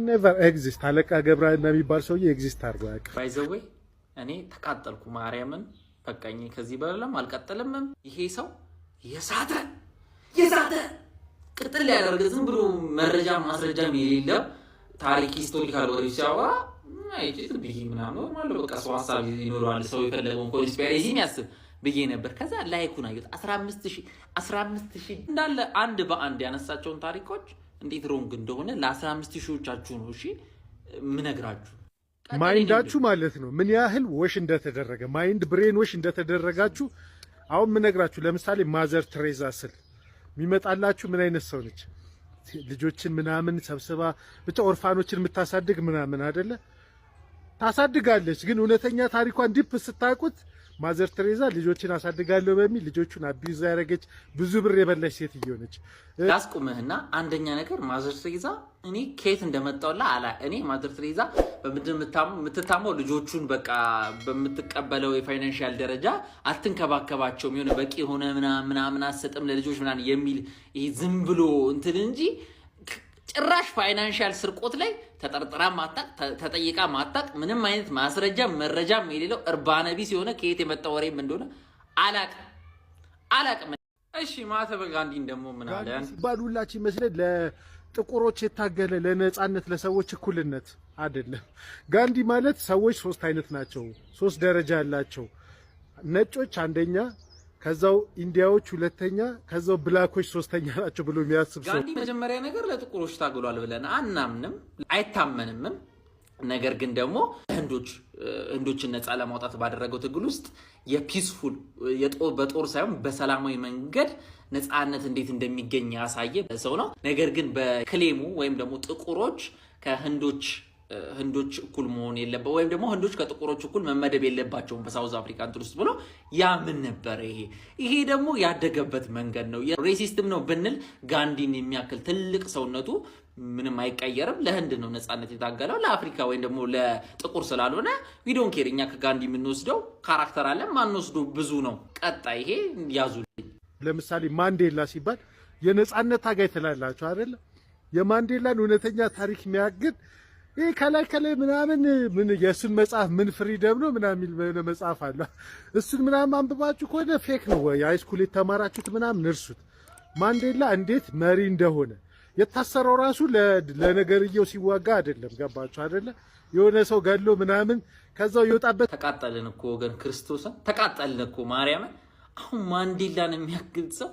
never exist አለቃ ገብረሃና የሚባል ሰውዬ ኤግዚስት አድርጎ ያውቃል። ባይዘዌ እኔ ተቃጠልኩ ማርያምን በቃኝ ከዚህ በኋላም አልቀጥልም። ይሄ ሰው የሳተ ቅጥል ያደርግ ዝም ብሎ መረጃ ማስረጃም የሌለው ታሪክ ሂስቶሪካል ወሬ ሲያወራ አይጭት ቢዚ ምናምን ማለት በቃ ሰው ሐሳብ ይኖራል ሰው የፈለገውን ኮንስፒሬሲ የሚያስብ ብዬ ነበር። ከዛ ላይኩን አዩት 15000 እንዳለ አንድ በአንድ ያነሳቸውን ታሪኮች እንዴት ሮንግ እንደሆነ ለ15000ዎቻችሁ ነው እሺ ምነግራችሁ። ማይንዳችሁ ማለት ነው ምን ያህል ወሽ እንደተደረገ ማይንድ ብሬን ወሽ እንደተደረጋችሁ አሁን ምነግራችሁ። ለምሳሌ ማዘር ትሬዛ ስል የሚመጣላችሁ ምን አይነት ሰው ነች? ልጆችን ምናምን ሰብስባ ብቻ ኦርፋኖችን የምታሳድግ ምናምን አይደለ? ታሳድጋለች። ግን እውነተኛ ታሪኳን ዲፕ ስታውቁት ማዘር ትሬዛ ልጆችን አሳድጋለሁ በሚል ልጆቹን አቢዩዝ ያደረገች ብዙ ብር የበላች ሴትዮ ነች። ያስቁምህና አንደኛ ነገር ማዘር ትሬዛ እኔ ከየት እንደመጣውላ አላ እኔ ማዘር ትሬዛ በምድር የምትታመው ልጆቹን በቃ በምትቀበለው የፋይናንሻል ደረጃ አትንከባከባቸውም የሆነ በቂ ሆነ ምናምን አሰጥም ለልጆች ምናምን የሚል ይሄ ዝም ብሎ እንትን እንጂ ጭራሽ ፋይናንሻል ስርቆት ላይ ተጠርጥራ ማጣቅ ተጠይቃ ማጣቅ ምንም አይነት ማስረጃ መረጃም የሌለው እርባና ቢስ የሆነ ከየት የመጣ ወሬም እንደሆነ አላቅም። እሺ ማህተመ ጋንዲን ደግሞ ምን አለ ባሉላችሁ ይመስላል ለጥቁሮች የታገለ ለነጻነት ለሰዎች እኩልነት አይደለም። ጋንዲ ማለት ሰዎች ሶስት አይነት ናቸው፣ ሶስት ደረጃ ያላቸው ነጮች አንደኛ፣ ከዛው ኢንዲያዎች ሁለተኛ፣ ከዛው ብላኮች ሶስተኛ ናቸው ብሎ የሚያስብ ሰው ጋንዲ መጀመሪያ ነገር ለጥቁሮች ታግሏል ብለን አናምንም አይታመንም። ነገር ግን ደግሞ ህንዶችን ነፃ ለማውጣት ባደረገው ትግል ውስጥ የፒስፉል በጦር ሳይሆን በሰላማዊ መንገድ ነፃነት እንዴት እንደሚገኝ ያሳየ ሰው ነው። ነገር ግን በክሌሙ ወይም ደግሞ ጥቁሮች ከህንዶች እኩል መሆን የለበት ወይም ደግሞ ህንዶች ከጥቁሮች እኩል መመደብ የለባቸውም በሳውዝ አፍሪካ እንትን ውስጥ ብሎ ያ ምን ነበር? ይሄ ደግሞ ያደገበት መንገድ ነው። ሬሲስትም ነው ብንል ጋንዲን የሚያክል ትልቅ ሰውነቱ ምንም አይቀየርም። ለህንድ ነው ነፃነት የታገለው ለአፍሪካ ወይም ደግሞ ለጥቁር ስላልሆነ ዊዶን ኬር። እኛ ከጋንዲ የምንወስደው ካራክተር አለ ማንወስደው ብዙ ነው። ቀጣይ ይሄ ያዙልኝ። ለምሳሌ ማንዴላ ሲባል የነፃነት ታጋይ ትላላችሁ አይደል? የማንዴላን እውነተኛ ታሪክ የሚያግድ ይሄ ከላይ ምናምን ምን የሱን መጽሐፍ ምን ፍሪደም ነው ምናምን የሚል መጽሐፍ አለ። እሱን ምናምን አንብባችሁ ከሆነ ፌክ ነው ወይ ሃይስኩል የተማራችሁት ምናምን እርሱት። ማንዴላ እንዴት መሪ እንደሆነ የታሰረው ራሱ ለነገርየው ሲዋጋ አይደለም። ገባችሁ አይደለ? የሆነ ሰው ገድሎ ምናምን ከዛው ይወጣበት። ተቃጠልን እኮ ወገን ክርስቶስን ተቃጠልን እኮ ማርያምን። አሁን ማንዴላን የሚያክል ሰው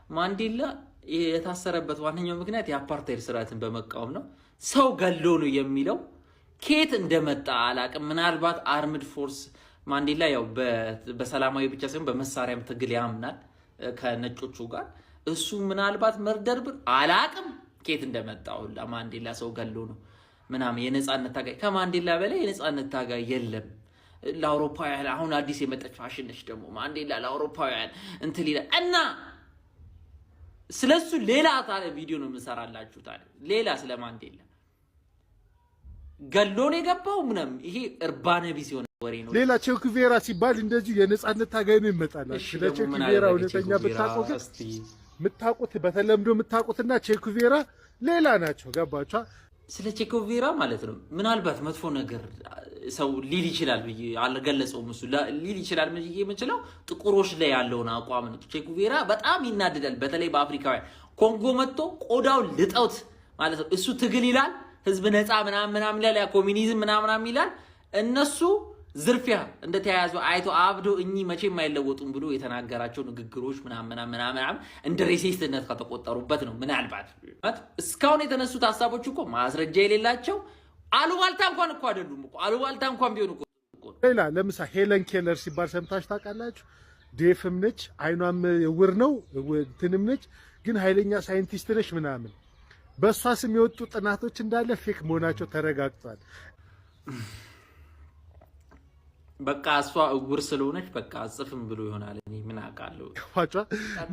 ማንዴላ የታሰረበት ዋነኛው ምክንያት የአፓርታይድ ስርዓትን በመቃወም ነው። ሰው ገሎ ነው የሚለው ከየት እንደመጣ አላቅም። ምናልባት አርምድ ፎርስ ማንዴላ ያው በሰላማዊ ብቻ ሳይሆን በመሳሪያም ትግል ያምናል ከነጮቹ ጋር። እሱ ምናልባት መርደር ብር አላቅም ከየት እንደመጣው ማንዴላ ሰው ገሎ ነው ምናምን የነጻነት ታጋይ ከማንዴላ በላይ የነጻነት ታጋይ የለም። ለአውሮፓውያን አሁን አዲስ የመጣች ፋሽን ነች ደግሞ ማንዴላ ለአውሮፓውያን እንትን ይላል እና ስለሱ ሌላ ታዲያ ቪዲዮ ነው የምሰራላችሁ። ታዲያ ሌላ ስለ ማንዴላ ገሎን የገባው ምንም ይሄ እርባና ቢስ የሆነ ወሬ ነው። ሌላ ቼኩቬራ ሲባል እንደዚህ የነጻነት ታጋይ ነው ይመጣላችሁ። ስለ ቼኩቬራ እውነተኛ ብታውቁት የምታውቁት በተለምዶ የምታውቁትና ቼኩቬራ ሌላ ናቸው። ገባችሁ? ስለ ቼኩቬራ ማለት ነው ምናልባት መጥፎ ነገር ሰው ሊል ይችላል ብዬ አልገለጸውም። እሱ ሊል ይችላል ምን የምችለው ጥቁሮች ላይ ያለውን አቋም ነው። ቼኩቬራ በጣም ይናደዳል። በተለይ በአፍሪካውያን ኮንጎ መጥቶ ቆዳውን ልጠውት ማለት ነው። እሱ ትግል ይላል ህዝብ ነፃ ምናምን ይላል ያ ኮሚኒዝም ምናምን ይላል። እነሱ ዝርፊያ እንደተያያዙ አይቶ አብዶ እኚህ መቼም አይለወጡም ብሎ የተናገራቸው ንግግሮች ምናምን እንደ ሬሲስትነት ከተቆጠሩበት ነው። ምናልባት እስካሁን የተነሱት ሐሳቦች እኮ ማስረጃ የሌላቸው አሉባልታ እንኳን እኮ አይደሉም እኮ አሉባልታ እንኳን ቢሆን እኮ ሌላ ለምሳሌ ሄለን ኬለር ሲባል ሰምታችሁ ታውቃላችሁ? ዴፍም ነች አይኗም እውር ነው እንትንም ነች ግን ኃይለኛ ሳይንቲስት ነች ምናምን። በእሷ ስም የወጡ ጥናቶች እንዳለ ፌክ መሆናቸው ተረጋግጧል። በቃ እሷ እውር ስለሆነች በቃ ጽፍም ብሎ ይሆናል። እኔ ምን አውቃለሁ።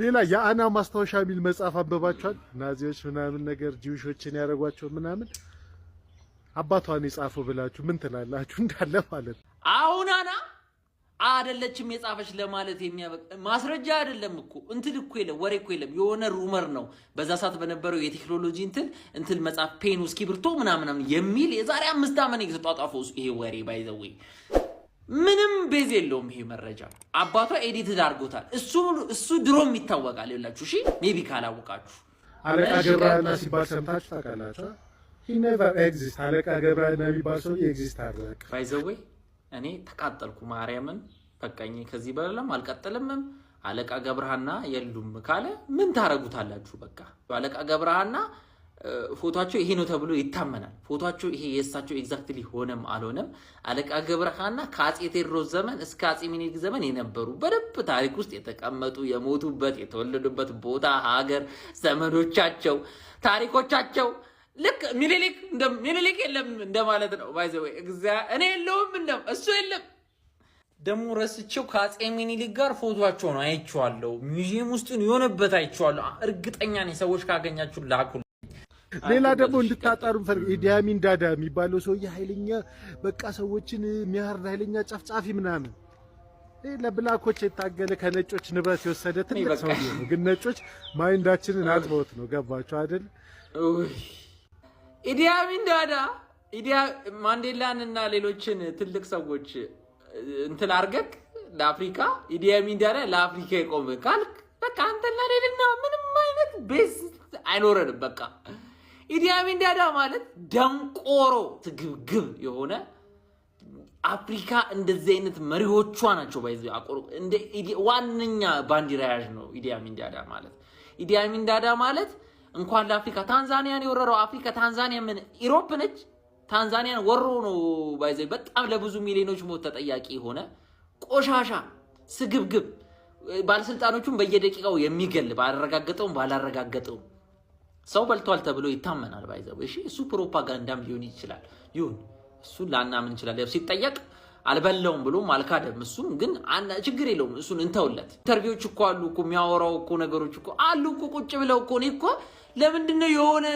ሌላ የአና ማስታወሻ የሚል መጽሐፍ አንብባችኋል? ናዚዎች ምናምን ነገር ጂውሾችን ያደረጓቸው ምናምን አባቷን የጻፈው ብላችሁ ምን ትላላችሁ? እንዳለ ማለት ነው። አይደለችም የጻፈች ለማለት የሚያበቃ ማስረጃ አይደለም እኮ እንትን እኮ የለም ወሬ እኮ የለም የሆነ ሩመር ነው በዛ ሰዓት በነበረው የቴክኖሎጂ እንትን መጻፍ ፔኑ እስክሪብቶ ምናምን የሚል የዛሬ 5 ዓመት የተጣጣፈው ይሄ ወሬ ባይዘው ምንም ቤዝ የለውም ይሄ መረጃ አባቷ ኤዲት አድርጎታል እሱ ድሮም ይታወቃል ይላችሁ እሺ ሜቢ ካላወቃችሁ አለቃ ገብረሃና ሲባል ሰምታችሁ ታውቃላችሁ he never exists አለቃ ገብረሃና የሚባል ሰው ኤግዚስት አደረገ ባይዘው እኔ ተቃጠልኩ ማርያምን በቃኝ ከዚህ በኋላም አልቀጥልም አለቃ ገብረሃና የሉም ካለ ምን ታረጉታላችሁ በቃ አለቃ ገብረሃና ፎቶአቸው ይሄ ነው ተብሎ ይታመናል ፎቶአቸው ይሄ የሳቸው ኤግዛክትሊ ሆነም አልሆነም አለቃ ገብረሃና ከአጼ ቴዎድሮስ ዘመን እስከ አጼ ሚኒሊክ ዘመን የነበሩ በደብ ታሪክ ውስጥ የተቀመጡ የሞቱበት የተወለዱበት ቦታ ሀገር ዘመዶቻቸው ታሪኮቻቸው ልክ ሚኒሊክ የለም እንደማለት ነው ባይዘው እኔ የለውም እሱ የለም ደሞ ረስቸው ከአጼ ሚኒሊክ ጋር ፎቶአቸው ነው አይቼዋለሁ ሙዚየም ውስጥ የሆነበት አይቼዋለሁ እርግጠኛ ነኝ ሰዎች ካገኛችሁ ላኩ ሌላ ደግሞ እንድታጣሩ ፈልግ ኢዲ አሚን ዳዳ የሚባለው ሰውዬ ኃይለኛ በቃ ሰዎችን የሚያርድ ኃይለኛ ጨፍጫፊ ምናምን ለብላኮች የታገለ ከነጮች ንብረት የወሰደ ትልቅ ሰውዬ ነው ግን ነጮች ማይንዳችንን አጥበውት ነው ገባችሁ አይደል ኢዲ አሚን ዳዳ ማንዴላንና ሌሎችን ትልቅ ሰዎች እንትን አርገክ ለአፍሪካ ኢዲ አሚን ዳዳ ለአፍሪካ የቆመ ካልክ በቃ አንተና ሌልና ምንም አይነት ቤዝ አይኖርም በቃ ኢዲ አሚን ዳዳ ማለት ደንቆሮ ትግብግብ የሆነ አፍሪካ እንደዚህ አይነት መሪዎቿ ናቸው ባይዘ አቆሮ እንደ ዋንኛ ባንዲራ ያዥ ነው ኢዲ አሚን ዳዳ ማለት ኢዲ አሚን ዳዳ ማለት እንኳን ለአፍሪካ ታንዛኒያን የወረረው አፍሪካ ታንዛኒያ ምን ኢሮፕ ነች ታንዛኒያን ወሮ ነው ባይዘ በጣም ለብዙ ሚሊዮኖች ሞት ተጠያቂ ሆነ ቆሻሻ ስግብግብ ባለስልጣኖቹን በየደቂቃው የሚገል ባላረጋገጠው ሰው በልቷል ተብሎ ይታመናል ባይዘው እሺ እሱ ፕሮፓጋንዳም ሊሆን ይችላል ይሁን እሱ ላናምን ይችላል ሲጠየቅ አልበላውም ብሎ ማልካደም እሱም ግን ችግር የለውም እሱን እንተውለት ኢንተርቪዎች እኮ አሉ እኮ የሚያወራው እኮ ነገሮች እኮ አሉ እኮ ቁጭ ብለው እኮ ነው እኮ ለምንድነው የሆነ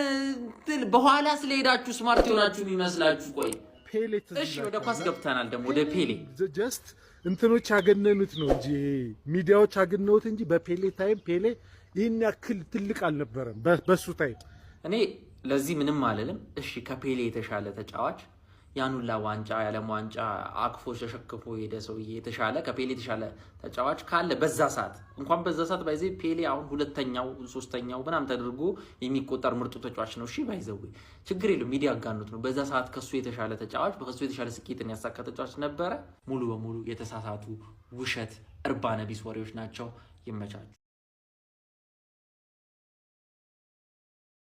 በኋላ ስለሄዳችሁ ስማርት ሆናችሁ የሚመስላችሁ ቆይ ፔሌት እሺ ወደ ኳስ ገብተናል ደግሞ ወደ ፔሌ ጀስት እንትኖች ያገነኑት ነው እንጂ ሚዲያዎች ያገነኑት እንጂ በፔሌ ታይም ፔሌ ይሄን ያክል ትልቅ አልነበረም በሱ ታይም እኔ ለዚህ ምንም አልልም እሺ ከፔሌ የተሻለ ተጫዋች ያኑላ ዋንጫ ያለም ዋንጫ አክፎ ተሸክፎ ሄደ ሰውዬ የተሻለ ከፔሌ የተሻለ ተጫዋች ካለ በዛ ሰዓት እንኳን በዛ ሰዓት ባይዘይ ፔሌ አሁን ሁለተኛው ሶስተኛው ምናምን ተደርጎ የሚቆጠር ምርጡ ተጫዋች ነው እሺ ባይዘው ችግር የለም ሚዲያ አጋኑት ነው በዛ ሰዓት ከሱ የተሻለ ተጫዋች በከሱ የተሻለ ስኬትን ያሳካ ተጫዋች ነበረ ሙሉ በሙሉ የተሳሳቱ ውሸት እርባነ ቢስ ወሬዎች ናቸው ይመቻቹ